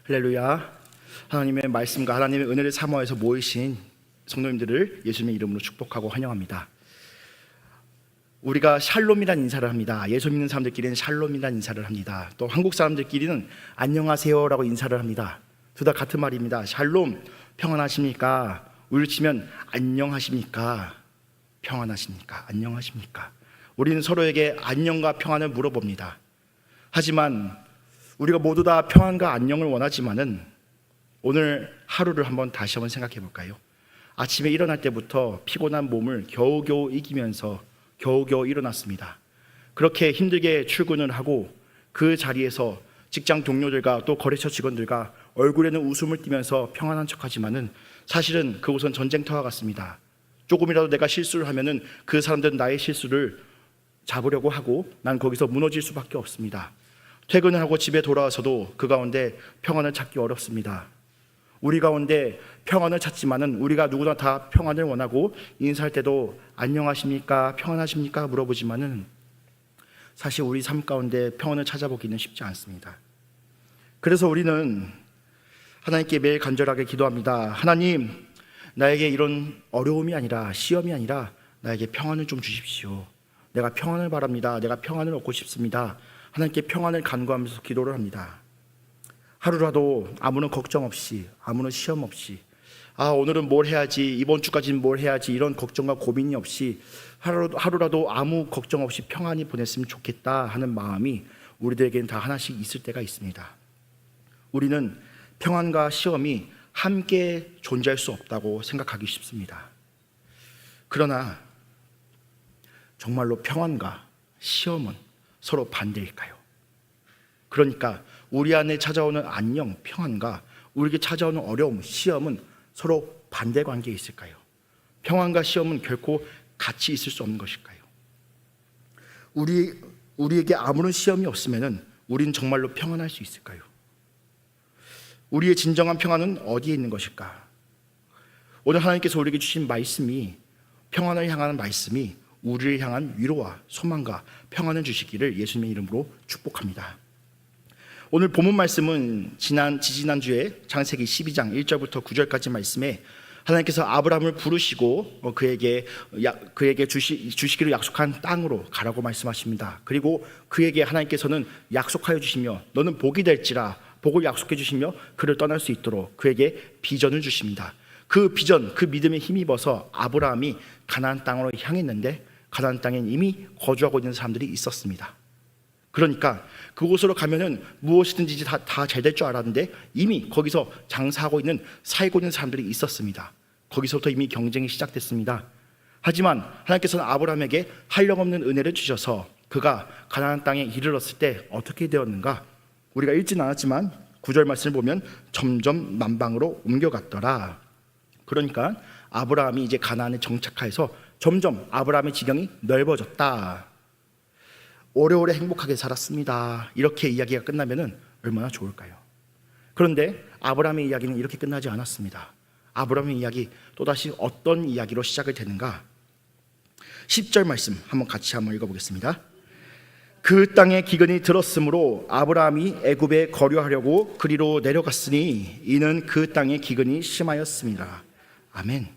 할렐루야. 하나님의 말씀과 하나님의 은혜를 사모해서 모이신 성도님들을 예수님의 이름으로 축복하고 환영합니다. 우리가 샬롬이란 인사를 합니다. 예수 믿는 사람들끼리는 샬롬이란 인사를 합니다. 또 한국 사람들끼리는 안녕하세요라고 인사를 합니다. 둘 다 같은 말입니다. 샬롬, 평안하십니까? 우리를 치면 안녕하십니까? 평안하십니까? 안녕하십니까? 우리는 서로에게 안녕과 평안을 물어봅니다. 하지만 우리가 모두 다 평안과 안녕을 원하지만은 오늘 하루를 다시 한번 생각해 볼까요? 아침에 일어날 때부터 피곤한 몸을 겨우겨우 이기면서 겨우겨우 일어났습니다. 그렇게 힘들게 출근을 하고 그 자리에서 직장 동료들과 또 거래처 직원들과 얼굴에는 웃음을 띠면서 평안한 척하지만은 사실은 그곳은 전쟁터와 같습니다. 조금이라도 내가 실수를 하면은 그 사람들은 나의 실수를 잡으려고 하고 난 거기서 무너질 수밖에 없습니다. 퇴근을 하고 집에 돌아와서도 그 가운데 평안을 찾기 어렵습니다. 우리 가운데 평안을 찾지만은 우리가 누구나 다 평안을 원하고 인사할 때도 안녕하십니까? 평안하십니까? 물어보지만은 사실 우리 삶 가운데 평안을 찾아보기는 쉽지 않습니다. 그래서 우리는 하나님께 매일 간절하게 기도합니다. 하나님, 나에게 이런 어려움이 아니라 시험이 아니라 나에게 평안을 좀 주십시오. 내가 평안을 바랍니다. 내가 평안을 얻고 싶습니다. 하나님께 평안을 간구하면서 기도를 합니다. 하루라도 아무런 걱정 없이, 아무런 시험 없이, 오늘은 뭘 해야지, 이번 주까지는 뭘 해야지, 이런 걱정과 고민이 없이 하루라도 아무 걱정 없이 평안히 보냈으면 좋겠다 하는 마음이 우리들에게는 다 하나씩 있을 때가 있습니다. 우리는 평안과 시험이 함께 존재할 수 없다고 생각하기 쉽습니다. 그러나 정말로 평안과 시험은 서로 반대일까요? 그러니까 우리 안에 찾아오는 안녕, 평안과 우리에게 찾아오는 어려움, 시험은 서로 반대 관계에 있을까요? 평안과 시험은 결코 같이 있을 수 없는 것일까요? 우리에게 아무런 시험이 없으면 우리는 정말로 평안할 수 있을까요? 우리의 진정한 평안은 어디에 있는 것일까? 오늘 하나님께서 우리에게 주신 말씀이, 평안을 향하는 말씀이 우리를 향한 위로와 소망과 평안을 주시기를 예수님의 이름으로 축복합니다. 오늘 본문 말씀은 지지난주에 창세기 12장 1절부터 9절까지 말씀에 하나님께서 아브라함을 부르시고 그에게 주시기로 약속한 땅으로 가라고 말씀하십니다. 그리고 그에게 하나님께서는 약속하여 주시며 너는 복이 될지라 복을 약속해 주시며 그를 떠날 수 있도록 그에게 비전을 주십니다. 그 비전, 그 믿음에 힘입어서 아브라함이 가나안 땅으로 향했는데 가나안 땅엔 이미 거주하고 있는 사람들이 있었습니다. 그러니까 그곳으로 가면은 무엇이든지 다 잘 될 줄 알았는데 이미 거기서 장사하고 있는, 살고 있는 사람들이 있었습니다. 거기서부터 이미 경쟁이 시작됐습니다. 하지만 하나님께서는 아브라함에게 한량없는 은혜를 주셔서 그가 가나안 땅에 이르렀을 때 어떻게 되었는가? 우리가 읽지는 않았지만 9절 말씀을 보면 점점 남방으로 옮겨갔더라. 그러니까 아브라함이 이제 가나안에 정착하여서 점점 아브라함의 지경이 넓어졌다. 오래오래 행복하게 살았습니다. 이렇게 이야기가 끝나면 얼마나 좋을까요? 그런데 아브라함의 이야기는 이렇게 끝나지 않았습니다. 아브라함의 이야기 또다시 어떤 이야기로 시작이 되는가? 10절 말씀 같이 읽어보겠습니다. 그 땅에 기근이 들었으므로 아브라함이 애굽에 거류하려고 그리로 내려갔으니 이는 그 땅에 기근이 심하였습니다. 아멘.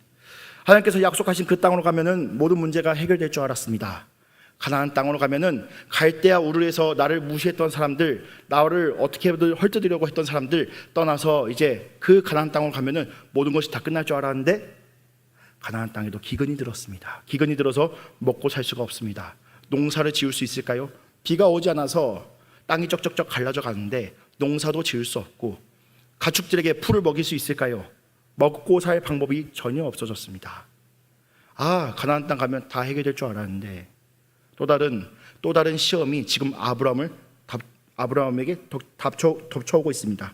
하나님께서 약속하신 그 땅으로 가면은 모든 문제가 해결될 줄 알았습니다. 가나안 땅으로 가면은 갈대아 우르에서 나를 무시했던 사람들, 나를 어떻게든 헐뜯으려고 했던 사람들 떠나서 이제 그 가나안 땅으로 가면은 모든 것이 다 끝날 줄 알았는데 가나안 땅에도 기근이 들었습니다. 기근이 들어서 먹고 살 수가 없습니다. 농사를 지을 수 있을까요? 비가 오지 않아서 땅이 쩍쩍쩍 갈라져 가는데 농사도 지을 수 없고 가축들에게 풀을 먹일 수 있을까요? 먹고 살 방법이 전혀 없어졌습니다. 가나안 땅 가면 다 해결될 줄 알았는데 또 다른 시험이 지금 아브라함에게 덮쳐오고 있습니다.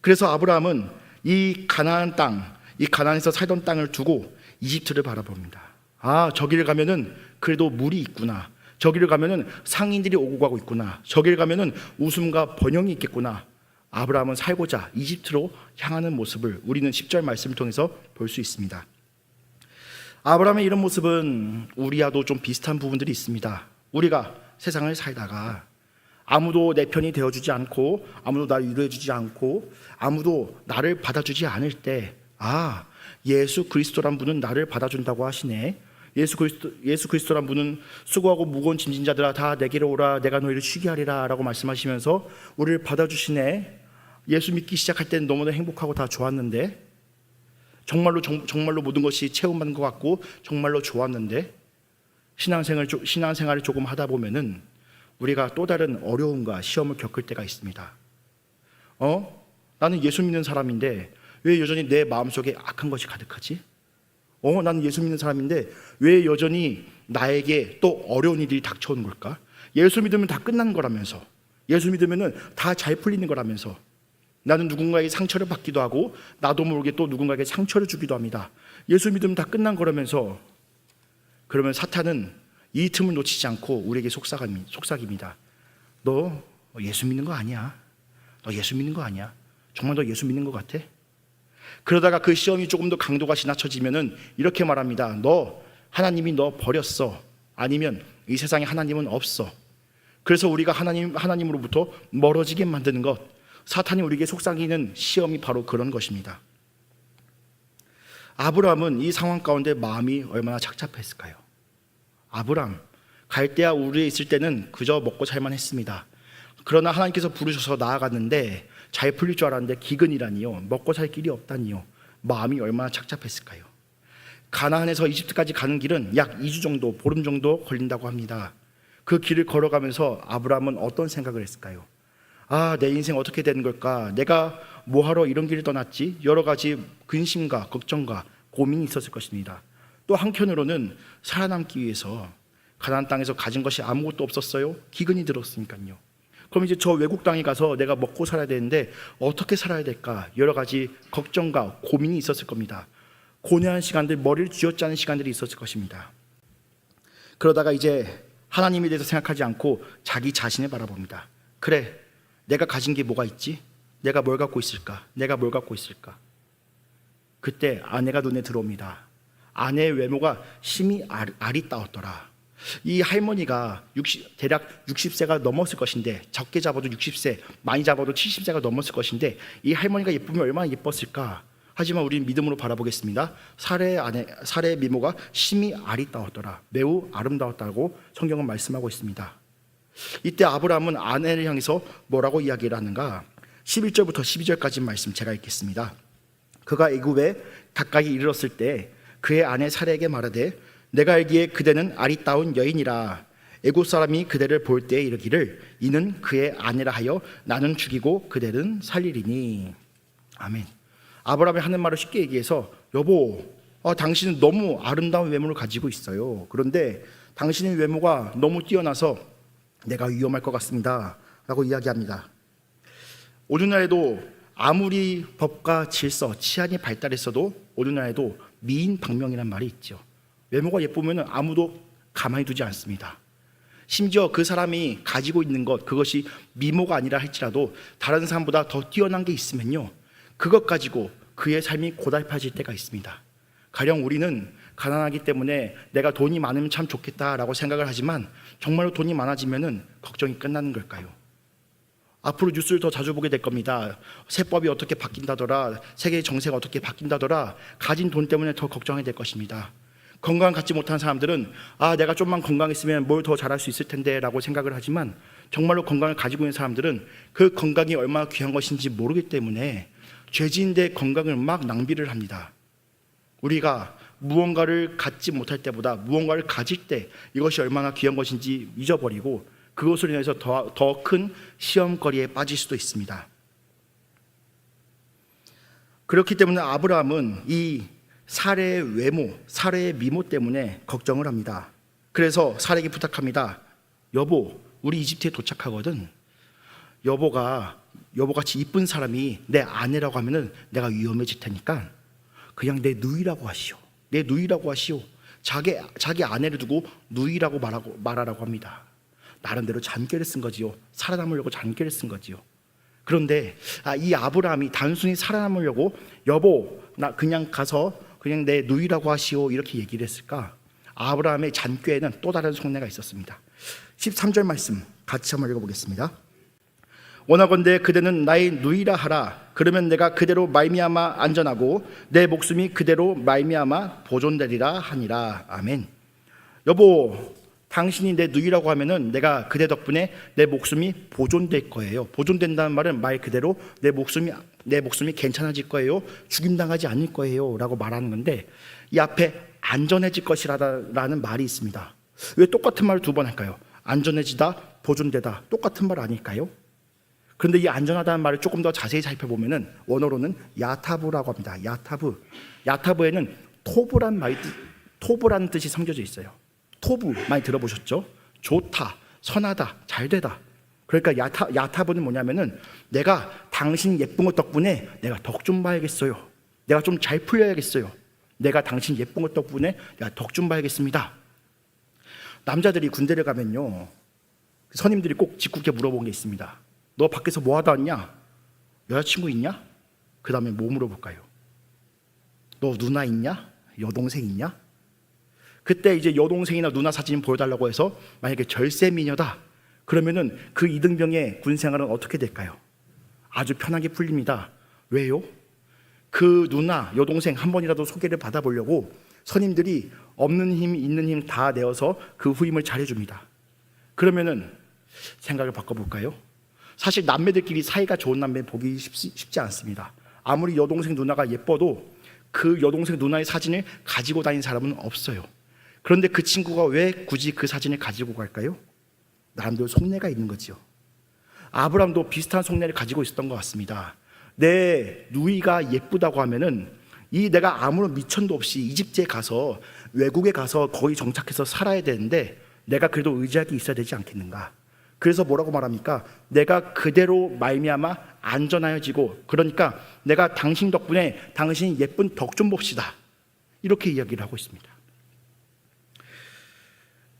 그래서 아브라함은 이 가나안 땅, 이 가나안에서 살던 땅을 두고 이집트를 바라봅니다. 저기를 가면은 그래도 물이 있구나. 저기를 가면은 상인들이 오고 가고 있구나. 저기를 가면은 웃음과 번영이 있겠구나. 아브라함은 살고자 이집트로 향하는 모습을 우리는 10절 말씀을 통해서 볼 수 있습니다. 아브라함의 이런 모습은 우리와도 좀 비슷한 부분들이 있습니다. 우리가 세상을 살다가 아무도 내 편이 되어주지 않고, 아무도 나를 위로해주지 않고, 아무도 나를 받아주지 않을 때, 예수 그리스도란 분은 나를 받아준다고 하시네. 예수 그리스도란 분은 수고하고 무거운 짐진 자들아 다 내게로 오라, 내가 너희를 쉬게 하리라 라고 말씀하시면서 우리를 받아주시네. 예수 믿기 시작할 때는 너무나 행복하고 다 좋았는데, 정말로 모든 것이 체험받는 것 같고 정말로 좋았는데, 신앙생활을 조금 하다 보면은 우리가 또 다른 어려움과 시험을 겪을 때가 있습니다. 나는 예수 믿는 사람인데 왜 여전히 내 마음속에 악한 것이 가득하지? 나는 예수 믿는 사람인데 왜 여전히 나에게 또 어려운 일이 닥쳐오는 걸까? 예수 믿으면 다 끝나는 거라면서, 예수 믿으면 다 잘 풀리는 거라면서 나는 누군가에게 상처를 받기도 하고 나도 모르게 또 누군가에게 상처를 주기도 합니다. 예수 믿으면 다 끝난 거라면서. 그러면 사탄은 이 틈을 놓치지 않고 우리에게 속삭입니다. 너 예수 믿는 거 아니야. 너 예수 믿는 거 아니야. 정말 너 예수 믿는 것 같아? 그러다가 그 시험이 조금 더 강도가 지나쳐지면은 이렇게 말합니다. 하나님이 너 버렸어. 아니면 이 세상에 하나님은 없어. 그래서 우리가 하나님으로부터 멀어지게 만드는 것, 사탄이 우리에게 속삭이는 시험이 바로 그런 것입니다. 아브라함은 이 상황 가운데 마음이 얼마나 착잡했을까요? 아브라함, 갈대아 우르에 있을 때는 그저 먹고 살만 했습니다. 그러나 하나님께서 부르셔서 나아갔는데 잘 풀릴 줄 알았는데 기근이라니요, 먹고 살 길이 없다니요. 마음이 얼마나 착잡했을까요? 가나안에서 이집트까지 가는 길은 약 2주 정도, 보름 정도 걸린다고 합니다. 그 길을 걸어가면서 아브라함은 어떤 생각을 했을까요? 내 인생 어떻게 되는 걸까? 내가 뭐하러 이런 길을 떠났지? 여러 가지 근심과 걱정과 고민이 있었을 것입니다. 또 한편으로는 살아남기 위해서 가나안 땅에서 가진 것이 아무것도 없었어요. 기근이 들었으니까요. 그럼 이제 저 외국 땅에 가서 내가 먹고 살아야 되는데 어떻게 살아야 될까? 여러 가지 걱정과 고민이 있었을 겁니다. 고뇌한 시간들, 머리를 쥐어짜는 시간들이 있었을 것입니다. 그러다가 이제 하나님에 대해서 생각하지 않고 자기 자신을 바라봅니다. 그래, 내가 가진 게 뭐가 있지? 내가 뭘 갖고 있을까? 내가 뭘 갖고 있을까? 그때 아내가 눈에 들어옵니다. 아내의 외모가 심히 아리따웠더라. 이 할머니가 대략 60세가 넘었을 것인데, 적게 잡아도 60세, 많이 잡아도 70세가 넘었을 것인데, 이 할머니가 예쁘면 얼마나 예뻤을까? 하지만 우리는 믿음으로 바라보겠습니다. 사례의 미모가 심히 아리따웠더라. 매우 아름다웠다고 성경은 말씀하고 있습니다. 이때 아브라함은 아내를 향해서 뭐라고 이야기를 하는가? 11절부터 12절까지 말씀 제가 읽겠습니다. 그가 애굽에 가까이 이르렀을 때 그의 아내 사례에게 말하되, 내가 알기에 그대는 아리따운 여인이라. 애굽 사람이 그대를 볼 때 이르기를 이는 그의 아내라 하여 나는 죽이고 그대는 살리리니. 아멘. 아브라함이 하는 말을 쉽게 얘기해서, 여보, 당신은 너무 아름다운 외모를 가지고 있어요. 그런데 당신의 외모가 너무 뛰어나서 내가 위험할 것 같습니다 라고 이야기합니다. 오늘날에도 아무리 법과 질서, 치안이 발달했어도 오늘날에도 미인방명이라는 말이 있죠. 외모가 예쁘면 아무도 가만히 두지 않습니다. 심지어 그 사람이 가지고 있는 것, 그것이 미모가 아니라 할지라도 다른 사람보다 더 뛰어난 게 있으면요, 그것 가지고 그의 삶이 고달파질 때가 있습니다. 가령 우리는 가난하기 때문에 내가 돈이 많으면 참 좋겠다라고 생각을 하지만 정말로 돈이 많아지면은 걱정이 끝나는 걸까요? 앞으로 뉴스를 더 자주 보게 될 겁니다. 세법이 어떻게 바뀐다더라, 세계의 정세가 어떻게 바뀐다더라, 가진 돈 때문에 더 걱정이 될 것입니다. 건강 갖지 못한 사람들은 내가 좀만 건강했으면 뭘 더 잘할 수 있을 텐데 라고 생각을 하지만, 정말로 건강을 가지고 있는 사람들은 그 건강이 얼마나 귀한 것인지 모르기 때문에 죄지인데 건강을 막 낭비를 합니다. 우리가 무언가를 갖지 못할 때보다 무언가를 가질 때 이것이 얼마나 귀한 것인지 잊어버리고 그것으로 인해서 더 큰 시험거리에 빠질 수도 있습니다. 그렇기 때문에 아브라함은 이 사례의 외모, 사례의 미모 때문에 걱정을 합니다. 그래서 사례에게 부탁합니다. 여보, 우리 이집트에 도착하거든. 여보같이 이쁜 사람이 내 아내라고 하면은 내가 위험해질 테니까 그냥 내 누이라고 하시오. 내 누이라고 하시오. 자기 아내를 두고 누이라고 말하라고 합니다. 나름대로 잔꾀를 쓴 거지요. 살아남으려고 잔꾀를 쓴 거지요. 그런데 이 아브라함이 단순히 살아남으려고 여보, 나 그냥 가서 그냥 내 누이라고 하시오 이렇게 얘기를 했을까? 아브라함의 잔꾀에는 또 다른 속내가 있었습니다. 13절 말씀 같이 한번 읽어보겠습니다. 원하건대 그대는 나의 누이라 하라. 그러면 내가 그대로 말미암아 안전하고 내 목숨이 그대로 말미암아 보존되리라 하니라. 아멘. 여보, 당신이 내 누이라고 하면은 내가 그대 덕분에 내 목숨이 보존될 거예요. 보존된다는 말은 말 그대로 내 목숨이 괜찮아질 거예요. 죽임당하지 않을 거예요 라고 말하는 건데, 이 앞에 안전해질 것이라는 말이 있습니다. 왜 똑같은 말을 두 번 할까요? 안전해지다, 보존되다, 똑같은 말 아닐까요? 그런데 이 안전하다는 말을 조금 더 자세히 살펴보면은 원어로는 야타브라고 합니다. 야타브. 야타브에는 토브라는 뜻이 담겨져 있어요. 토브 많이 들어보셨죠? 좋다, 선하다, 잘되다. 그러니까 야타브는 뭐냐면은 내가 당신 예쁜 것 덕분에 내가 덕 좀 봐야겠어요. 내가 좀 잘 풀려야겠어요. 내가 당신 예쁜 것 덕분에 내가 덕 좀 봐야겠습니다. 남자들이 군대를 가면요, 선임들이 꼭 짓궂게 물어본 게 있습니다. 너 밖에서 뭐 하다 왔냐? 여자친구 있냐? 그 다음에 뭐 물어볼까요? 너 누나 있냐? 여동생 있냐? 그때 이제 여동생이나 누나 사진 보여달라고 해서 만약에 절세미녀다 그러면은 그 이등병의 군생활은 어떻게 될까요? 아주 편하게 풀립니다. 왜요? 그 누나, 여동생 한 번이라도 소개를 받아보려고 선임들이 없는 힘, 있는 힘 다 내어서 그 후임을 잘해줍니다. 그러면은 생각을 바꿔볼까요? 사실 남매들끼리 사이가 좋은 남매 보기 쉽지 않습니다. 아무리 여동생 누나가 예뻐도 그 여동생 누나의 사진을 가지고 다니는 사람은 없어요. 그런데 그 친구가 왜 굳이 그 사진을 가지고 갈까요? 나름대로 속내가 있는 거죠. 아브람도 비슷한 속내를 가지고 있었던 것 같습니다. 내 누이가 예쁘다고 하면은 이 내가 아무런 미천도 없이 이집트에 가서, 외국에 가서 거기 정착해서 살아야 되는데 내가 그래도 의지할 게 있어야 되지 않겠는가. 그래서 뭐라고 말합니까? 내가 그대로 말미암아 안전하여지고, 그러니까 내가 당신 덕분에 당신이 예쁜 덕 좀 봅시다, 이렇게 이야기를 하고 있습니다.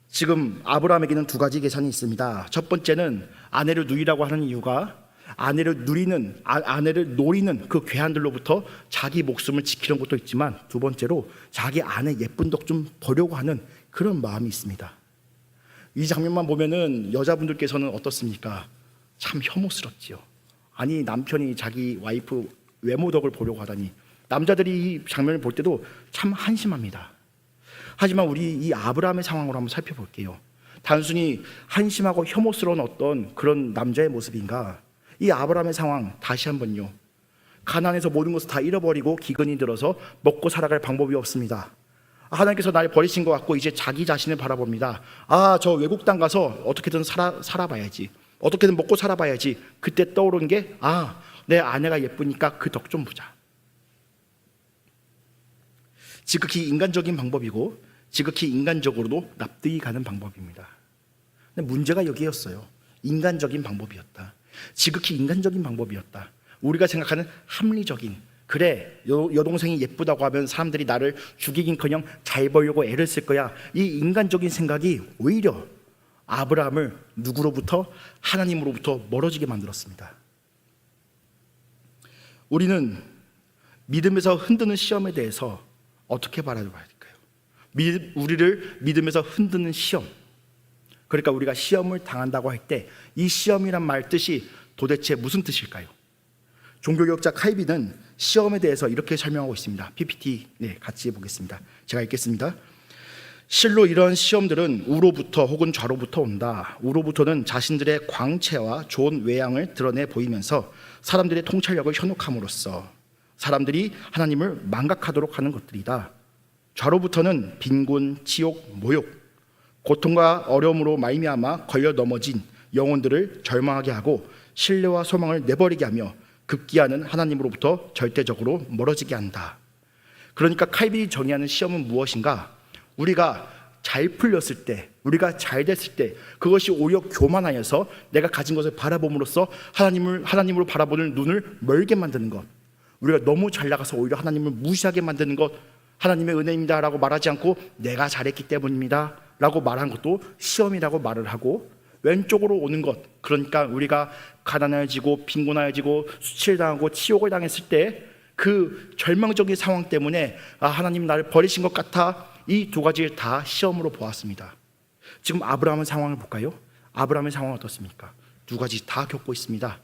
지금 아브라함에게는 두 가지 계산이 있습니다. 첫 번째는 아내를 누이라고 하는 이유가 아내를 노리는 그 괴한들로부터 자기 목숨을 지키는 것도 있지만, 두 번째로 자기 아내 예쁜 덕 좀 보려고 하는 그런 마음이 있습니다. 이 장면만 보면은 여자분들께서는 어떻습니까? 참 혐오스럽지요. 아니, 남편이 자기 와이프 외모 덕을 보려고 하다니. 남자들이 이 장면을 볼 때도 참 한심합니다. 하지만 우리 이 아브라함의 상황으로 한번 살펴볼게요. 단순히 한심하고 혐오스러운 어떤 그런 남자의 모습인가? 이 아브라함의 상황 다시 한번요. 가나안에서 모든 것을 다 잃어버리고 기근이 들어서 먹고 살아갈 방법이 없습니다. 하나님께서 날 버리신 것 같고 이제 자기 자신을 바라봅니다. 저 외국 땅 가서 어떻게든 살아봐야지, 어떻게든 먹고 살아봐야지. 그때 떠오른 게 내 아내가 예쁘니까 그 덕 좀 보자. 지극히 인간적인 방법이고 지극히 인간적으로도 납득이 가는 방법입니다. 근데 문제가 여기였어요. 인간적인 방법이었다. 지극히 인간적인 방법이었다. 우리가 생각하는 합리적인, 그래 여동생이 예쁘다고 하면 사람들이 나를 죽이긴커녕 잘 보려고 애를 쓸 거야, 이 인간적인 생각이 오히려 아브라함을 누구로부터? 하나님으로부터 멀어지게 만들었습니다. 우리는 믿음에서 흔드는 시험에 대해서 어떻게 바라봐야 될까요? 우리를 믿음에서 흔드는 시험, 그러니까 우리가 시험을 당한다고 할 때 이 시험이란 말 뜻이 도대체 무슨 뜻일까요? 종교개혁자 칼빈은 시험에 대해서 이렇게 설명하고 있습니다. PPT 같이 보겠습니다. 제가 읽겠습니다. 실로 이런 시험들은 우로부터 혹은 좌로부터 온다. 우로부터는 자신들의 광채와 좋은 외양을 드러내 보이면서 사람들의 통찰력을 현혹함으로써 사람들이 하나님을 망각하도록 하는 것들이다. 좌로부터는 빈곤, 치욕, 모욕, 고통과 어려움으로 말미암아 걸려 넘어진 영혼들을 절망하게 하고 신뢰와 소망을 내버리게 하며 급기야는 하나님으로부터 절대적으로 멀어지게 한다. 그러니까 칼빈이 정의하는 시험은 무엇인가? 우리가 잘 풀렸을 때, 우리가 잘 됐을 때 그것이 오히려 교만하여서 내가 가진 것을 바라봄으로써 하나님으로 바라보는 눈을 멀게 만드는 것, 우리가 너무 잘 나가서 오히려 하나님을 무시하게 만드는 것, 하나님의 은혜입니다 라고 말하지 않고 내가 잘했기 때문입니다 라고 말한 것도 시험이라고 말을 하고, 왼쪽으로 오는 것, 그러니까 우리가 가난해지고 빈곤해지고 수치를 당하고 치욕을 당했을 때 그 절망적인 상황 때문에 하나님 나를 버리신 것 같아, 이 두 가지를 다 시험으로 보았습니다. 지금 아브라함의 상황을 볼까요? 아브라함의 상황은 어떻습니까? 두 가지 다 겪고 있습니다.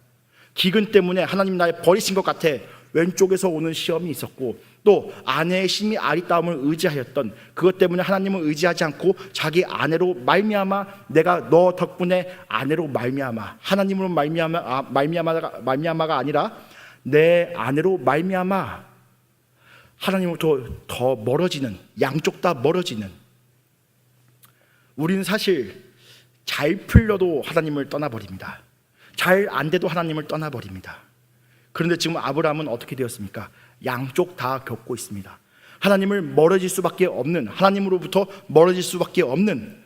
기근 때문에 하나님 나를 버리신 것 같아 왼쪽에서 오는 시험이 있었고, 또 아내의 심히 아리따움을 의지하였던 그것 때문에 하나님을 의지하지 않고 자기 아내로 말미암아, 내가 너 덕분에 아내로 말미암아, 하나님으로 말미암아가 아니라 내 아내로 말미암아 하나님으로부터 더 멀어지는, 양쪽 다 멀어지는, 우리는 사실 잘 풀려도 하나님을 떠나버립니다. 잘 안 돼도 하나님을 떠나버립니다. 그런데 지금 아브라함은 어떻게 되었습니까? 양쪽 다 겪고 있습니다. 하나님을 멀어질 수밖에 없는, 하나님으로부터 멀어질 수밖에 없는,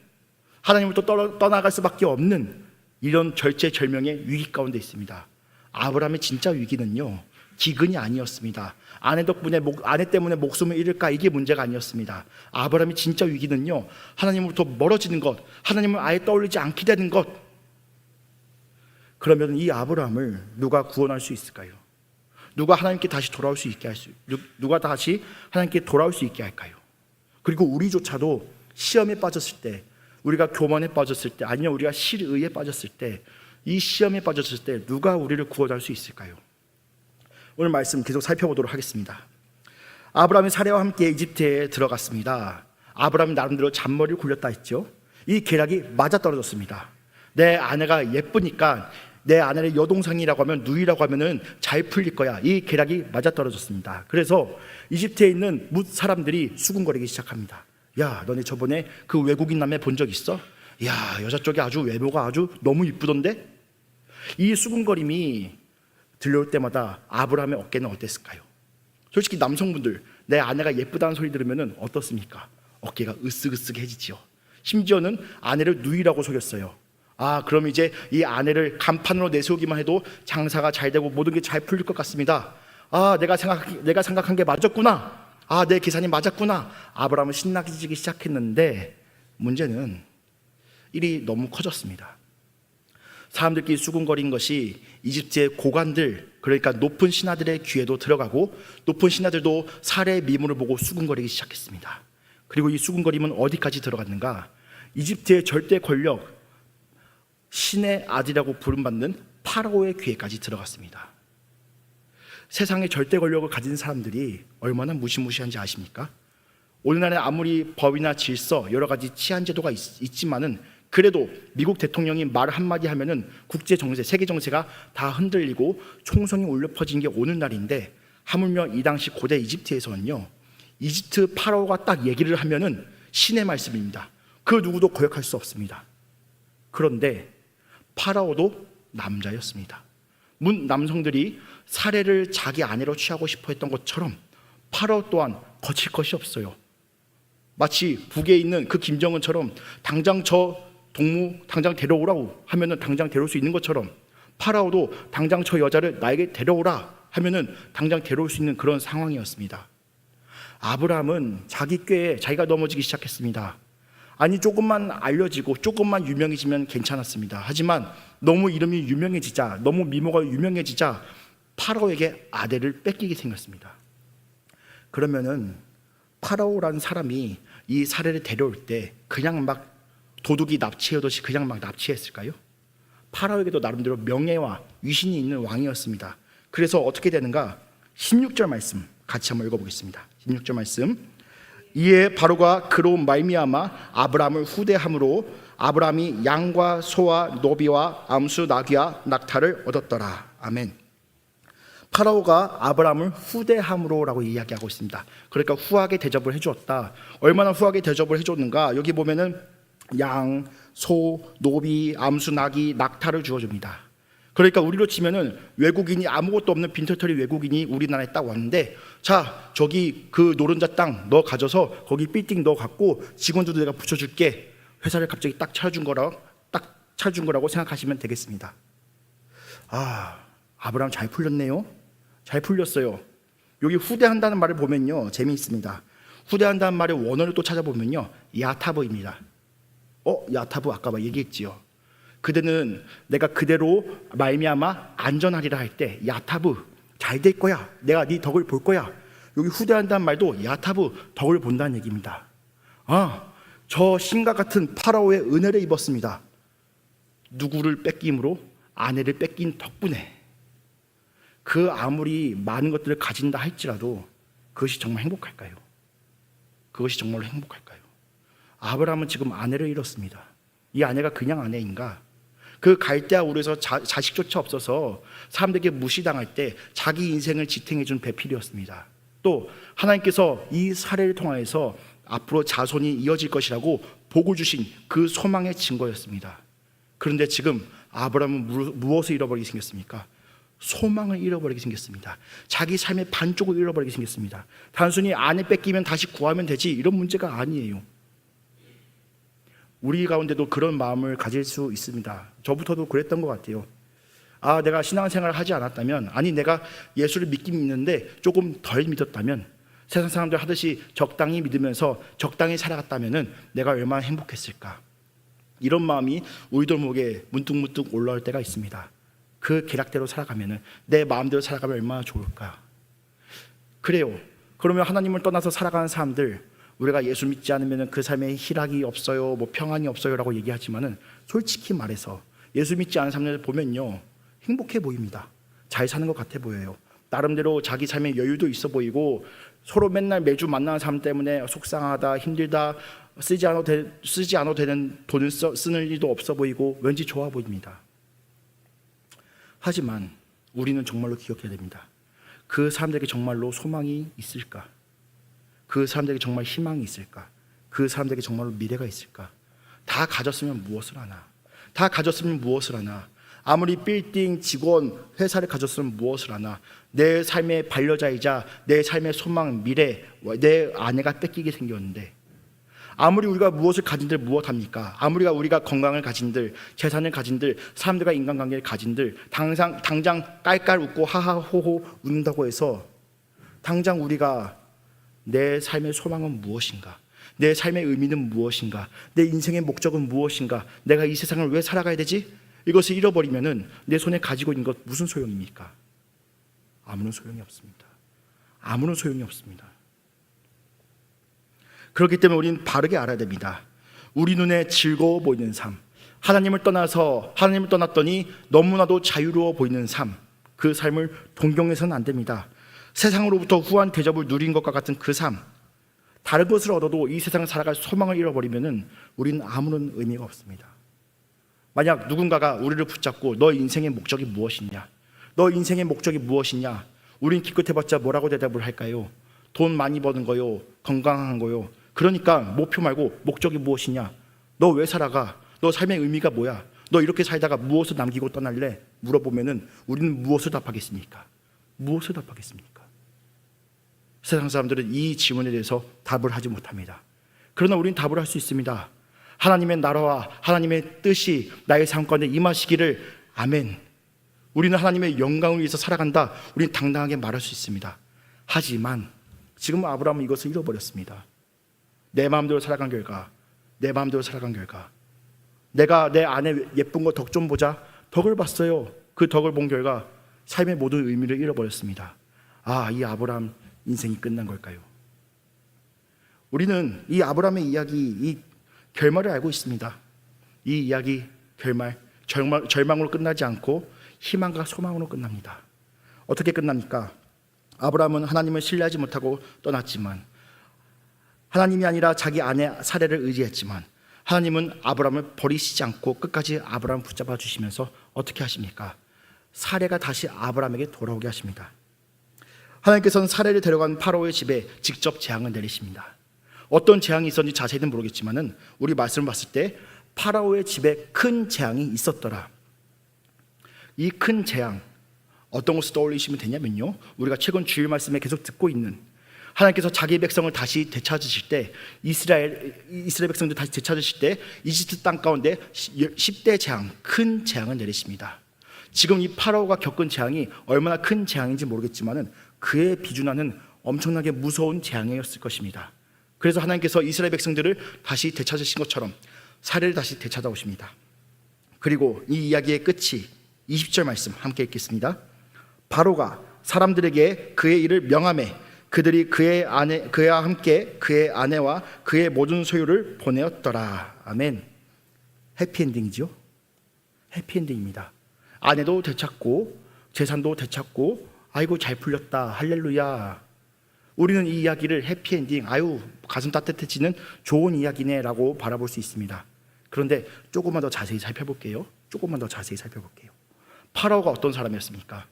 하나님으로부터 떠나갈 수밖에 없는 이런 절체절명의 위기 가운데 있습니다. 아브라함의 진짜 위기는요, 기근이 아니었습니다. 아내 때문에 목숨을 잃을까, 이게 문제가 아니었습니다. 아브라함의 진짜 위기는요, 하나님으로부터 멀어지는 것, 하나님을 아예 떠올리지 않게 되는 것. 그러면 이 아브라함을 누가 구원할 수 있을까요? 누가 하나님께 다시 돌아올 수 있게 누가 다시 하나님께 돌아올 수 있게 할까요? 그리고 우리조차도 시험에 빠졌을 때, 우리가 교만에 빠졌을 때, 아니면 우리가 실의에 빠졌을 때, 이 시험에 빠졌을 때 누가 우리를 구원할 수 있을까요? 오늘 말씀 계속 살펴보도록 하겠습니다. 아브라함이 사례와 함께 이집트에 들어갔습니다. 아브라함이 나름대로 잔머리를 굴렸다 했죠. 이 계략이 맞아떨어졌습니다. 내 아내가 예쁘니까 내 아내를 여동생이라고 하면, 누이라고 하면은 잘 풀릴 거야. 이 계략이 맞아떨어졌습니다. 그래서 이집트에 있는 뭇 사람들이 수군거리기 시작합니다. 야, 너네 저번에 그 외국인 남매 본 적 있어? 야, 여자 쪽에 아주 외모가 아주 너무 이쁘던데? 이 수군거림이 들려올 때마다 아브라함의 어깨는 어땠을까요? 솔직히 남성분들, 내 아내가 예쁘다는 소리 들으면 어떻습니까? 어깨가 으쓱으쓱해지지요. 심지어는 아내를 누이라고 속였어요. 아, 그럼 이제 이 아내를 간판으로 내세우기만 해도 장사가 잘 되고 모든 게 잘 풀릴 것 같습니다. 아, 내가 생각한 게 맞았구나. 아, 내 계산이 맞았구나. 아브라함은 신나지기 시작했는데, 문제는 일이 너무 커졌습니다. 사람들끼리 수군거린 것이 이집트의 고관들, 그러니까 높은 신하들의 귀에도 들어가고, 높은 신하들도 사례의 미문을 보고 수군거리기 시작했습니다. 그리고 이 수군거림은 어디까지 들어갔는가? 이집트의 절대 권력, 신의 아들이라고 부름받는 파라오의 귀에까지 들어갔습니다. 세상의 절대 권력을 가진 사람들이 얼마나 무시무시한지 아십니까? 오늘날에 아무리 법이나 질서, 여러 가지 치안 제도가 있지만은, 그래도 미국 대통령이 말 한마디 하면은 국제 정세, 세계 정세가 다 흔들리고 총성이 울려 퍼진 게 오늘날인데, 하물며 이 당시 고대 이집트에서는요, 이집트 파라오가 딱 얘기를 하면은 신의 말씀입니다. 그 누구도 거역할 수 없습니다. 그런데 파라오도 남자였습니다. 문 남성들이 사례를 자기 아내로 취하고 싶어 했던 것처럼 파라오 또한 거칠 것이 없어요. 마치 북에 있는 그 김정은처럼 당장 저 동무 당장 데려오라고 하면은 당장 데려올 수 있는 것처럼, 파라오도 당장 저 여자를 나에게 데려오라 하면은 당장 데려올 수 있는 그런 상황이었습니다. 아브라함은 자기 꾀에 자기가 넘어지기 시작했습니다. 아니, 조금만 알려지고 조금만 유명해지면 괜찮았습니다. 하지만 너무 이름이 유명해지자, 너무 미모가 유명해지자 파라오에게 아내를 뺏기게 생겼습니다. 그러면은 파라오라는 사람이 이 사례를 데려올 때 그냥 막 도둑이 납치하듯이 그냥 막 납치했을까요? 파라오에게도 나름대로 명예와 위신이 있는 왕이었습니다. 그래서 어떻게 되는가? 16절 말씀 같이 한번 읽어보겠습니다. 16절 말씀. 이에 바로가 그로 말미암아 아브라함을 후대함으로 아브라함이 양과 소와 노비와 암수 나귀와 낙타를 얻었더라. 아멘. 파라오가 아브라함을 후대함으로라고 이야기하고 있습니다. 그러니까 후하게 대접을 해주었다. 얼마나 후하게 대접을 해줬는가? 여기 보면은 양, 소, 노비, 암수, 나귀, 낙타를 주어줍니다. 그러니까 우리로 치면은 외국인이, 아무것도 없는 빈털터리 외국인이 우리나라에 딱 왔는데, 자, 저기 그 노른자 땅 너 가져서 거기 빌딩 너 갖고 직원들도 내가 붙여줄게. 회사를 갑자기 딱 차려준 거라고 생각하시면 되겠습니다. 아, 아브라함 잘 풀렸네요. 잘 풀렸어요. 여기 후대한다는 말을 보면요, 재미있습니다. 후대한다는 말의 원어를 또 찾아보면요, 야타브입니다. 야타브 아까 막 얘기했지요. 그대는 내가 그대로 말미암아 안전하리라 할 때 야타브, 잘 될 거야, 내가 네 덕을 볼 거야. 여기 후대한다는 말도 야타브, 덕을 본다는 얘기입니다. 저 신과 같은 파라오의 은혜를 입었습니다. 누구를 뺏김으로? 아내를 뺏긴 덕분에. 그 아무리 많은 것들을 가진다 할지라도 그것이 정말 행복할까요? 그것이 정말로 행복할까요? 아브라함은 지금 아내를 잃었습니다. 이 아내가 그냥 아내인가? 그 갈대아 우르에서 자식조차 없어서 사람들에게 무시당할 때 자기 인생을 지탱해준 배필이었습니다. 또 하나님께서 이 사례를 통하여서 앞으로 자손이 이어질 것이라고 복을 주신 그 소망의 증거였습니다. 그런데 지금 아브라함은 무엇을 잃어버리게 생겼습니까? 소망을 잃어버리게 생겼습니다. 자기 삶의 반쪽을 잃어버리게 생겼습니다. 단순히 아내 뺏기면 다시 구하면 되지, 이런 문제가 아니에요. 우리 가운데도 그런 마음을 가질 수 있습니다. 저부터도 그랬던 것 같아요. 내가 신앙생활을 하지 않았다면, 아니 내가 예수를 믿긴 믿는데 조금 덜 믿었다면, 세상 사람들 하듯이 적당히 믿으면서 적당히 살아갔다면 내가 얼마나 행복했을까. 이런 마음이 우리들 목에 문득문득 올라올 때가 있습니다. 그 계략대로 살아가면, 내 마음대로 살아가면 얼마나 좋을까. 그래요. 그러면 하나님을 떠나서 살아가는 사람들, 우리가 예수 믿지 않으면 그 삶에 희락이 없어요, 평안이 없어요 라고 얘기하지만은, 솔직히 말해서 예수 믿지 않은 사람들 보면요, 행복해 보입니다. 잘 사는 것 같아 보여요. 나름대로 자기 삶에 여유도 있어 보이고, 서로 맨날 매주 만나는 사람 때문에 속상하다, 힘들다, 쓰지 않아도 되는 돈을 쓰는 일도 없어 보이고 왠지 좋아 보입니다. 하지만 우리는 정말로 기억해야 됩니다. 그 사람들에게 정말로 소망이 있을까? 그 사람들에게 정말 희망이 있을까? 그 사람들에게 정말로 미래가 있을까? 다 가졌으면 무엇을 하나? 다 가졌으면 무엇을 하나? 아무리 빌딩, 직원, 회사를 가졌으면 무엇을 하나? 내 삶의 반려자이자 내 삶의 소망, 미래, 내 아내가 뺏기게 생겼는데, 아무리 우리가 무엇을 가진들 무엇합니까? 아무리 우리가 건강을 가진들, 재산을 가진들, 사람들과 인간관계를 가진들, 당장 깔깔 웃고 하하호호 웃는다고 해서 당장 우리가 내 삶의 소망은 무엇인가? 내 삶의 의미는 무엇인가? 내 인생의 목적은 무엇인가? 내가 이 세상을 왜 살아가야 되지? 이것을 잃어버리면은 내 손에 가지고 있는 것 무슨 소용입니까? 아무런 소용이 없습니다. 아무런 소용이 없습니다. 그렇기 때문에 우리는 바르게 알아야 됩니다. 우리 눈에 즐거워 보이는 삶, 하나님을 떠났더니 너무나도 자유로워 보이는 삶, 그 삶을 동경해서는 안 됩니다. 세상으로부터 후한 대접을 누린 것과 같은 그 삶, 다른 것을 얻어도 이 세상을 살아갈 소망을 잃어버리면은 우리는 아무런 의미가 없습니다. 만약 누군가가 우리를 붙잡고 너 인생의 목적이 무엇이냐? 너 인생의 목적이 무엇이냐? 우린 기껏해봤자 뭐라고 대답을 할까요? 돈 많이 버는 거요, 건강한 거요. 그러니까 목표 말고 목적이 무엇이냐? 너 왜 살아가? 너 삶의 의미가 뭐야? 너 이렇게 살다가 무엇을 남기고 떠날래? 물어보면은 우리는 무엇을 답하겠습니까? 무엇을 답하겠습니까? 세상 사람들은 이 질문에 대해서 답을 하지 못합니다. 그러나 우리는 답을 할 수 있습니다. 하나님의 나라와 하나님의 뜻이 나의 삶 가운데 임하시기를. 아멘. 우리는 하나님의 영광을 위해서 살아간다. 우리는 당당하게 말할 수 있습니다. 하지만 지금 아브라함은 이것을 잃어버렸습니다. 내 마음대로 살아간 결과, 내가 내 아내 예쁜 거 덕 좀 보자, 덕을 봤어요. 그 덕을 본 결과 삶의 모든 의미를 잃어버렸습니다. 이 아브라함 인생이 끝난 걸까요? 우리는 이 아브라함의 이야기, 이 결말을 알고 있습니다. 이 이야기 결말, 절망으로 끝나지 않고 희망과 소망으로 끝납니다. 어떻게 끝납니까? 아브라함은 하나님을 신뢰하지 못하고 떠났지만, 하나님이 아니라 자기 아내 사례를 의지했지만, 하나님은 아브라함을 버리시지 않고 끝까지 아브라함을 붙잡아 주시면서 어떻게 하십니까? 사례가 다시 아브라함에게 돌아오게 하십니다. 하나님께서는 사례를 데려간 파로의 집에 직접 재앙을 내리십니다. 어떤 재앙이 있었는지 자세히는 모르겠지만은 우리 말씀을 봤을 때 파라오의 집에 큰 재앙이 있었더라. 이 큰 재앙, 어떤 것을 떠올리시면 되냐면요, 우리가 최근 주일 말씀에 계속 듣고 있는, 하나님께서 자기 백성을 다시 되찾으실 때, 이스라엘 백성들 다시 되찾으실 때 이집트 땅 가운데 10대 재앙, 큰 재앙을 내리십니다. 지금 이 파라오가 겪은 재앙이 얼마나 큰 재앙인지 모르겠지만은 그에 비준하는 엄청나게 무서운 재앙이었을 것입니다. 그래서 하나님께서 이스라엘 백성들을 다시 되찾으신 것처럼 사례를 다시 되찾아오십니다. 그리고 이 이야기의 끝이 20절 말씀 함께 읽겠습니다. 바로가 사람들에게 그의 일을 명하매 그들이 그와 함께 그의 아내와 그의 모든 소유를 보내었더라. 아멘. 해피엔딩이죠. 해피엔딩입니다. 아내도 되찾고 재산도 되찾고 아이고 잘 풀렸다, 할렐루야. 우리는 이 이야기를 해피엔딩, 아유 가슴 따뜻해지는 좋은 이야기네 라고 바라볼 수 있습니다. 그런데 조금만 더 자세히 살펴볼게요. 파라오가 어떤 사람이었습니까?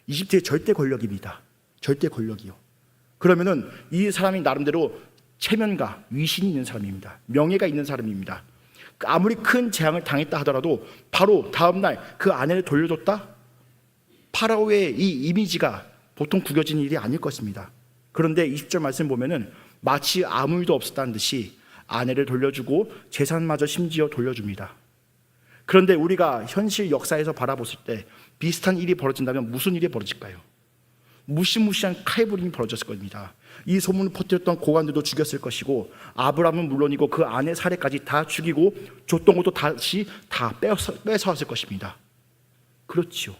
이집트의 절대 권력입니다. 절대 권력이요. 그러면은 이 사람이 나름대로 체면과 위신이 있는 사람입니다. 명예가 있는 사람입니다. 아무리 큰 재앙을 당했다 하더라도 바로 다음날 그 아내를 돌려줬다? 파라오의 이 이미지가 보통 구겨진 일이 아닐 것입니다. 그런데 20절 말씀 보면은 마치 아무 일도 없었다는 듯이 아내를 돌려주고 재산마저 심지어 돌려줍니다. 그런데 우리가 현실 역사에서 바라봤을 때 비슷한 일이 벌어진다면 무슨 일이 벌어질까요? 무시무시한 칼부림이 벌어졌을 겁니다. 이 소문을 퍼뜨렸던 고관들도 죽였을 것이고, 아브라함은 물론이고 그 아내 사례까지 다 죽이고 줬던 것도 다시 다 뺏어왔을 것입니다. 그렇지요.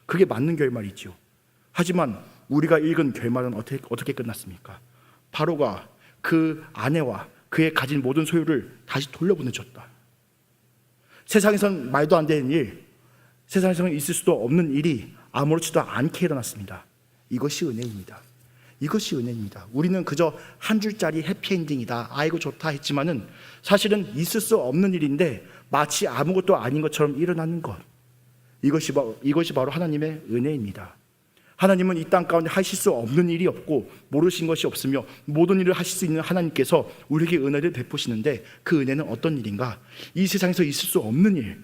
그게 맞는 결말이지요. 하지만 우리가 읽은 결말은 어떻게 끝났습니까? 바로가 그 아내와 그의 가진 모든 소유를 다시 돌려보내줬다. 세상에선 말도 안 되는 일, 세상에서는 있을 수도 없는 일이 아무렇지도 않게 일어났습니다. 이것이 은혜입니다. 우리는 그저 한 줄짜리 해피엔딩이다, 아이고 좋다 했지만은 사실은 있을 수 없는 일인데 마치 아무것도 아닌 것처럼 일어나는 것, 이것이 바로 하나님의 은혜입니다. 하나님은 이 땅 가운데 하실 수 없는 일이 없고 모르신 것이 없으며 모든 일을 하실 수 있는 하나님께서 우리에게 은혜를 베푸시는데, 그 은혜는 어떤 일인가? 이 세상에서 있을 수 없는 일,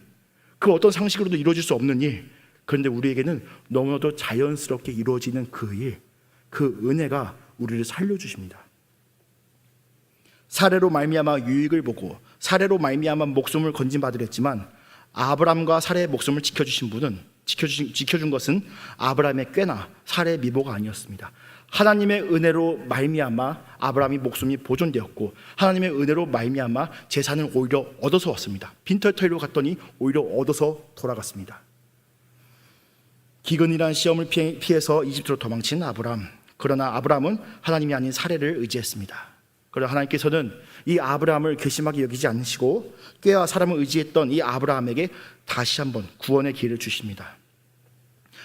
그 어떤 상식으로도 이루어질 수 없는 일, 그런데 우리에게는 너무나도 자연스럽게 이루어지는 그 일, 그 은혜가 우리를 살려주십니다. 사례로 말미암아 유익을 보고 사례로 말미암아 목숨을 건진받으려 했지만, 아브람과 사례의 목숨을 지켜준 것은 아브라함의 꾀나 사례의 미모가 아니었습니다. 하나님의 은혜로 말미암아 아브라함이 목숨이 보존되었고, 하나님의 은혜로 말미암아 재산을 오히려 얻어서 왔습니다. 빈털터리로 갔더니 오히려 얻어서 돌아갔습니다. 기근이란 시험을 피해서 이집트로 도망친 아브라함. 그러나 아브라함은 하나님이 아닌 사례를 의지했습니다. 그러나 하나님께서는 이 아브라함을 괘씸하게 여기지 않으시고 꾀와 사람을 의지했던 이 아브라함에게 다시 한번 구원의 기회를 주십니다.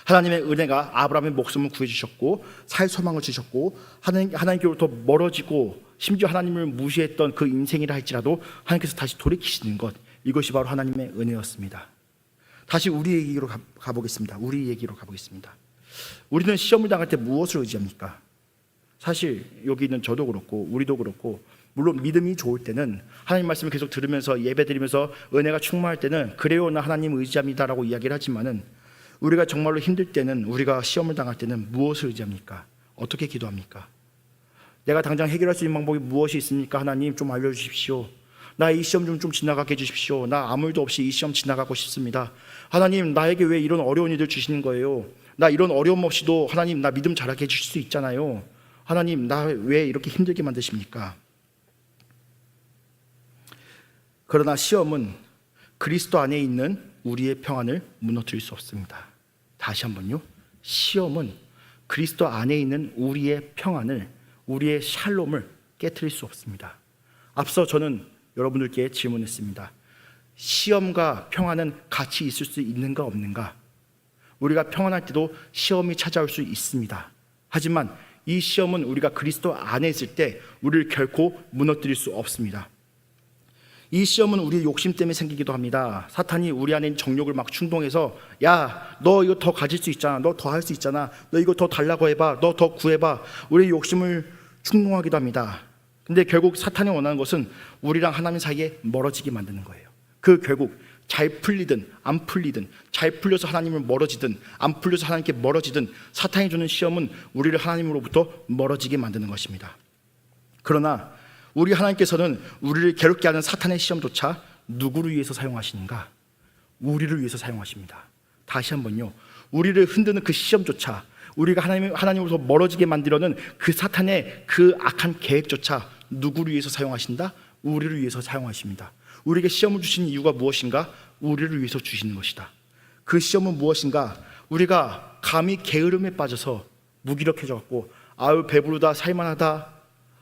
하나님의 은혜가 아브라함의 목숨을 구해주셨고 살 소망을 주셨고, 하나님께로부터 멀어지고 심지어 하나님을 무시했던 그 인생이라 할지라도 하나님께서 다시 돌이키시는 것, 이것이 바로 하나님의 은혜였습니다. 다시 우리 얘기로 가보겠습니다. 우리는 시험을 당할 때 무엇을 의지합니까? 사실 여기 있는 저도 그렇고 우리도 그렇고, 물론 믿음이 좋을 때는 하나님 말씀을 계속 들으면서 예배드리면서 은혜가 충만할 때는 그래요, 나 하나님 의지합니다 라고 이야기를 하지만은, 우리가 정말로 힘들 때는, 우리가 시험을 당할 때는 무엇을 의지합니까? 어떻게 기도합니까? 내가 당장 해결할 수 있는 방법이 무엇이 있습니까? 하나님 좀 알려주십시오. 나 이 시험 좀 지나가게 해주십시오. 나 아무 일도 없이 이 시험 지나가고 싶습니다. 하나님, 나에게 왜 이런 어려운 일을 주시는 거예요? 나 이런 어려움 없이도 하나님 나 믿음 자라게 해주실 수 있잖아요. 하나님, 나 왜 이렇게 힘들게 만드십니까? 그러나 시험은 그리스도 안에 있는 우리의 평안을 무너뜨릴 수 없습니다. 다시 한번요. 시험은 그리스도 안에 있는 우리의 평안을, 우리의 샬롬을 깨트릴 수 없습니다. 앞서 저는 여러분들께 질문했습니다. 시험과 평안은 같이 있을 수 있는가 없는가? 우리가 평안할 때도 시험이 찾아올 수 있습니다. 하지만 이 시험은 우리가 그리스도 안에 있을 때 우리를 결코 무너뜨릴 수 없습니다. 이 시험은 우리의 욕심 때문에 생기기도 합니다. 사탄이 우리 안에 있는 정욕을 막 충동해서, 야, 너 이거 더 가질 수 있잖아, 너 더 할 수 있잖아, 너 이거 더 달라고 해봐, 너 더 구해봐, 우리의 욕심을 충동하기도 합니다. 근데 결국 사탄이 원하는 것은 우리랑 하나님 사이에 멀어지게 만드는 거예요. 그 결국 잘 풀리든 안 풀리든, 잘 풀려서 하나님을 멀어지든 안 풀려서 하나님께 멀어지든, 사탄이 주는 시험은 우리를 하나님으로부터 멀어지게 만드는 것입니다. 그러나 우리 하나님께서는 우리를 괴롭게 하는 사탄의 시험조차 누구를 위해서 사용하시는가? 우리를 위해서 사용하십니다. 다시 한번요. 우리를 흔드는 그 시험조차, 우리가 하나님으로부터 멀어지게 만들려는 그 사탄의 그 악한 계획조차 누구를 위해서 사용하신다? 우리를 위해서 사용하십니다. 우리에게 시험을 주신 이유가 무엇인가? 우리를 위해서 주시는 것이다. 그 시험은 무엇인가? 우리가 감히 게으름에 빠져서 무기력해져갖고 아유 배부르다, 살만하다,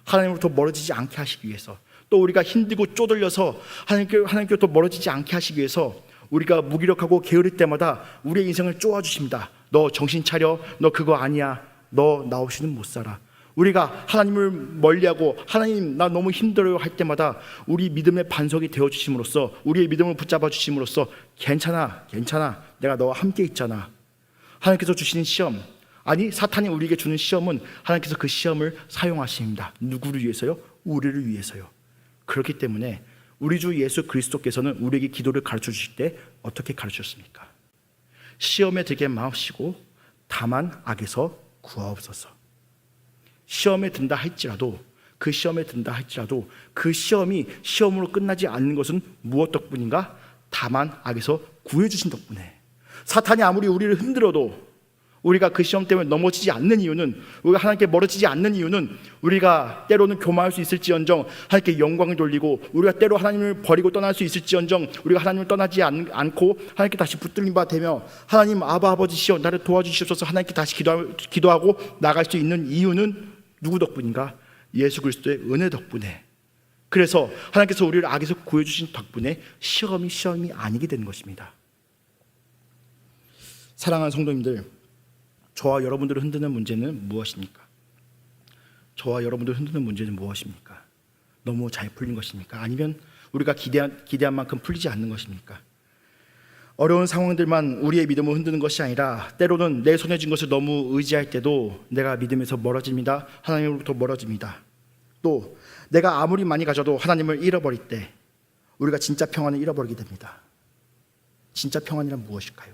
하나님으로부터 멀어지지 않게 하시기 위해서, 또 우리가 힘들고 쪼들려서 하나님께로부터 멀어지지 않게 하시기 위해서 우리가 무기력하고 게으를 때마다 우리의 인생을 쪼아주십니다. 너 정신 차려. 너 그거 아니야. 너 나 없이는 못 살아. 우리가 하나님을 멀리하고 하나님 나 너무 힘들어요 할 때마다 우리 믿음의 반석이 되어주심으로써, 우리의 믿음을 붙잡아 주심으로써 괜찮아 내가 너와 함께 있잖아. 하나님께서 주시는 시험, 아니 사탄이 우리에게 주는 시험은 하나님께서 그 시험을 사용하십니다. 누구를 위해서요? 우리를 위해서요. 그렇기 때문에 우리 주 예수 그리스도께서는 우리에게 기도를 가르쳐 주실 때 어떻게 가르치셨습니까? 시험에 들게 마옵시고 다만 악에서 구하옵소서. 시험에 든다 할지라도, 그 시험에 든다 할지라도 그 시험이 시험으로 끝나지 않는 것은 무엇 덕분인가? 다만 악에서 구해주신 덕분에. 사탄이 아무리 우리를 흔들어도 우리가 그 시험 때문에 넘어지지 않는 이유는, 우리가 하나님께 멀어지지 않는 이유는, 우리가 때로는 교만할 수 있을지언정 하나님께 영광을 돌리고, 우리가 때로 하나님을 버리고 떠날 수 있을지언정 우리가 하나님을 떠나지 않고 하나님께 다시 붙들림 바 되며 하나님 아바 아버지시여 나를 도와주시옵소서 하나님께 다시 기도하고 나갈 수 있는 이유는 누구 덕분인가? 예수 그리스도의 은혜 덕분에. 그래서 하나님께서 우리를 악에서 구해주신 덕분에 시험이 아니게 되는 것입니다. 사랑하는 성도님들, 저와 여러분들을 흔드는 문제는 무엇입니까? 저와 여러분들을 흔드는 문제는 무엇입니까? 너무 잘 풀린 것입니까? 아니면 우리가 기대한 만큼 풀리지 않는 것입니까? 어려운 상황들만 우리의 믿음을 흔드는 것이 아니라 때로는 내 손에 쥔 것을 너무 의지할 때도 내가 믿음에서 멀어집니다. 하나님으로부터 멀어집니다. 또 내가 아무리 많이 가져도 하나님을 잃어버릴 때 우리가 진짜 평안을 잃어버리게 됩니다. 진짜 평안이란 무엇일까요?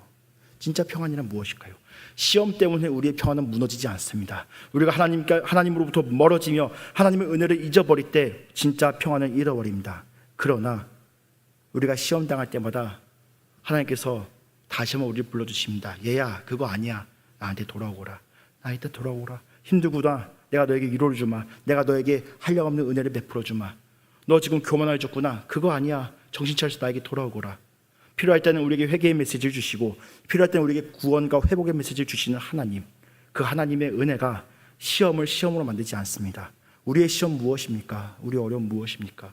진짜 평안이란 무엇일까요? 시험 때문에 우리의 평안은 무너지지 않습니다. 우리가 하나님으로부터 멀어지며 하나님의 은혜를 잊어버릴 때 진짜 평안을 잃어버립니다. 그러나 우리가 시험 당할 때마다 하나님께서 다시 한번 우리를 불러주십니다. 얘야 그거 아니야. 나한테 돌아오거라. 나한테 돌아오거라. 힘들구나. 내가 너에게 위로를 주마. 내가 너에게 한량없는 은혜를 베풀어 주마. 너 지금 교만을 줬구나. 그거 아니야. 정신 차려서 나에게 돌아오거라. 필요할 때는 우리에게 회개의 메시지를 주시고 필요할 때는 우리에게 구원과 회복의 메시지를 주시는 하나님, 그 하나님의 은혜가 시험을 시험으로 만들지 않습니다. 우리의 시험 무엇입니까? 우리의 어려움 무엇입니까?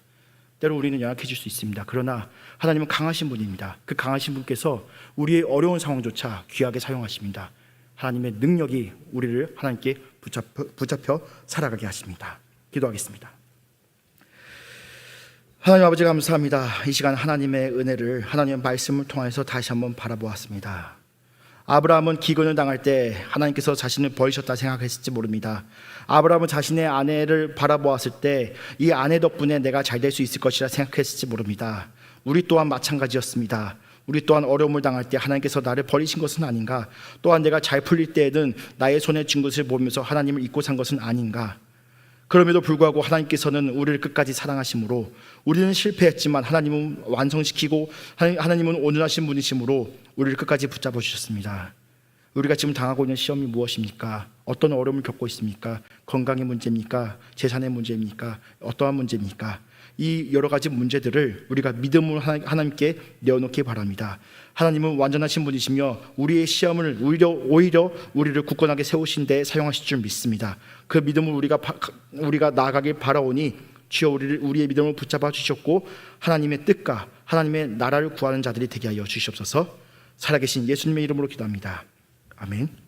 때로 우리는 연약해질 수 있습니다. 그러나 하나님은 강하신 분입니다. 그 강하신 분께서 우리의 어려운 상황조차 귀하게 사용하십니다. 하나님의 능력이 우리를 하나님께 붙잡혀 살아가게 하십니다. 기도하겠습니다. 하나님 아버지 감사합니다. 이 시간 하나님의 은혜를, 하나님의 말씀을 통해서 다시 한번 바라보았습니다. 아브라함은 기근을 당할 때 하나님께서 자신을 버리셨다 생각했을지 모릅니다. 아브라함은 자신의 아내를 바라보았을 때 이 아내 덕분에 내가 잘 될 수 있을 것이라 생각했을지 모릅니다. 우리 또한 마찬가지였습니다. 우리 또한 어려움을 당할 때 하나님께서 나를 버리신 것은 아닌가, 또한 내가 잘 풀릴 때에는 나의 손에 쥔 것을 보면서 하나님을 잊고 산 것은 아닌가. 그럼에도 불구하고 하나님께서는 우리를 끝까지 사랑하심으로 우리는 실패했지만 하나님은 완성시키고 하나님은 온전하신 분이심으로 우리를 끝까지 붙잡아 주셨습니다. 우리가 지금 당하고 있는 시험이 무엇입니까? 어떤 어려움을 겪고 있습니까? 건강의 문제입니까? 재산의 문제입니까? 어떠한 문제입니까? 이 여러 가지 문제들을 우리가 믿음으로 하나님께 내어놓기 바랍니다. 하나님은 완전하신 분이시며 우리의 시험을 오히려 우리를 굳건하게 세우신 데 사용하실 줄 믿습니다. 그 믿음을 우리가 나아가길 바라오니 주여 우리의 믿음을 붙잡아 주셨고 하나님의 뜻과 하나님의 나라를 구하는 자들이 되게 하여 주시옵소서. 살아계신 예수님의 이름으로 기도합니다. 아멘.